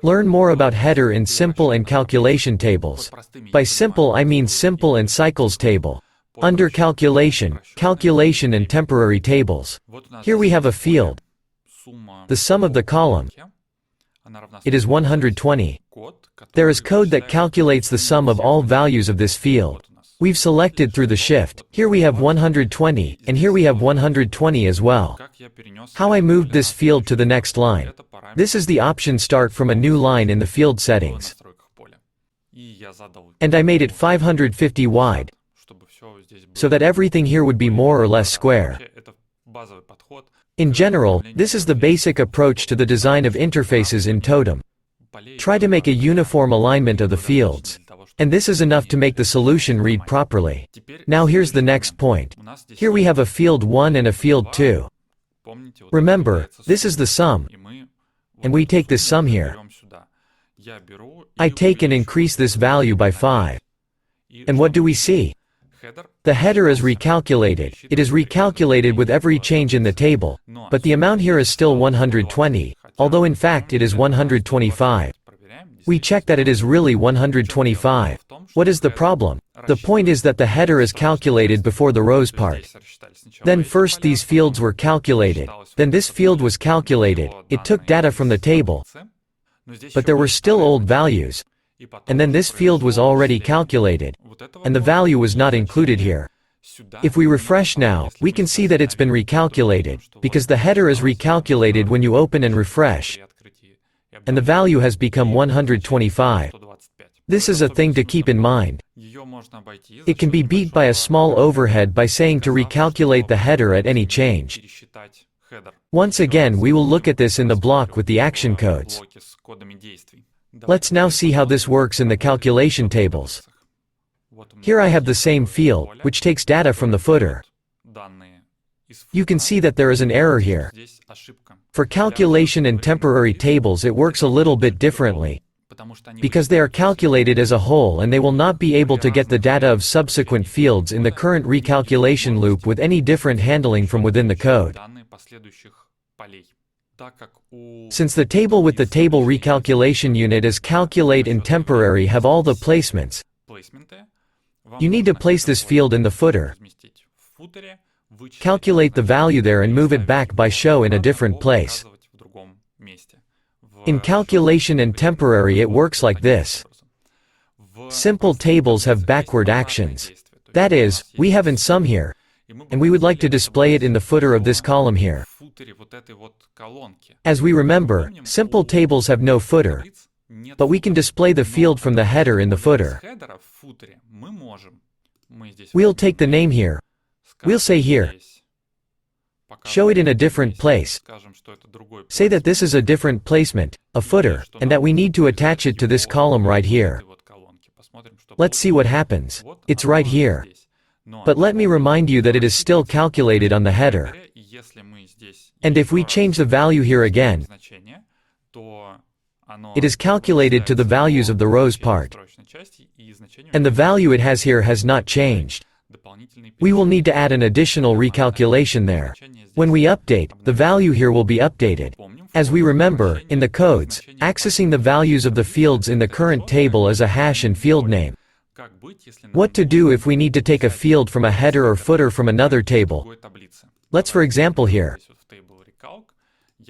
Learn more about header in simple and calculation tables. By simple I mean simple and cycles table. Under calculation, calculation and temporary tables. Here we have a field. The sum of the column. It is 120. There is code that calculates the sum of all values of this field. We've selected through the shift. Here we have 120, and here we have 120 as well. How I moved this field to the next line. This is the option start from a new line in the field settings. And I made it 550 wide, so that everything here would be more or less square. In general, this is the basic approach to the design of interfaces in Totum. Try to make a uniform alignment of the fields. And this is enough to make the solution read properly. Now here's the next point. Here we have a field 1 and a field 2. Remember, this is the sum. And we take this sum here. I take and increase this value by 5. And what do we see? The header is recalculated. It is recalculated with every change in the table, but the amount here is still 120, although in fact it is 125. We check that it is really 125. What is the problem? The point is that the header is calculated before the rows part. Then first these fields were calculated, then this field was calculated, it took data from the table, but there were still old values. And then this field was already calculated, and the value was not included here. If we refresh now, we can see that it's been recalculated, because the header is recalculated when you open and refresh, and the value has become 125. This is a thing to keep in mind. It can be beat by a small overhead by saying to recalculate the header at any change. Once again we will look at this in the block with the action codes. Let's now see how this works in the calculation tables. Here I have the same field, which takes data from the footer. You can see that there is an error here. For calculation and temporary tables it works a little bit differently, because they are calculated as a whole and they will not be able to get the data of subsequent fields in the current recalculation loop with any different handling from within the code. Since the table with the table recalculation unit is calculate and temporary have all the placements, you need to place this field in the footer, calculate the value there and move it back by show in a different place. In calculation and temporary it works like this. Simple tables have backward actions. That is, we have in sum here, and we would like to display it in the footer of this column here. As we remember, simple tables have no footer, but we can display the field from the header in the footer. We'll take the name here. We'll say here, show it in a different place. Say that this is a different placement, a footer, and that we need to attach it to this column right here. Let's see what happens. It's right here. But let me remind you that it is still calculated on the header. And if we change the value here again, it is calculated to the values of the rows part. And the value it has here has not changed. We will need to add an additional recalculation there. When we update, the value here will be updated. As we remember, in the codes, accessing the values of the fields in the current table is a hash and field name. What to do if we need to take a field from a header or footer from another table? Let's for example here.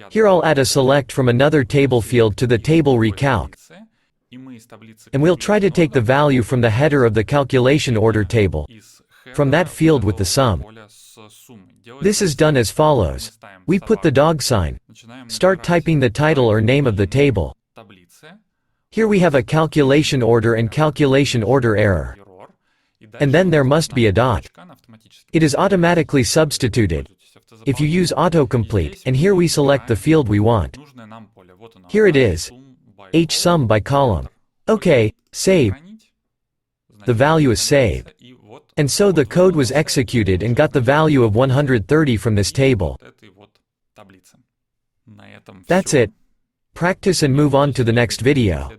Here I'll add a select from another table field to the table recalc. And we'll try to take the value from the header of the calculation order table, from that field with the sum. This is done as follows. We put the dog sign, start typing the title or name of the table. Here we have a calculation order and calculation order error. And then there must be a dot. It is automatically substituted if you use autocomplete, and here we select the field we want. Here it is, hsum by column. Okay, save. The value is saved. And so the code was executed and got the value of 130 from this table. That's it. Practice and move on to the next video.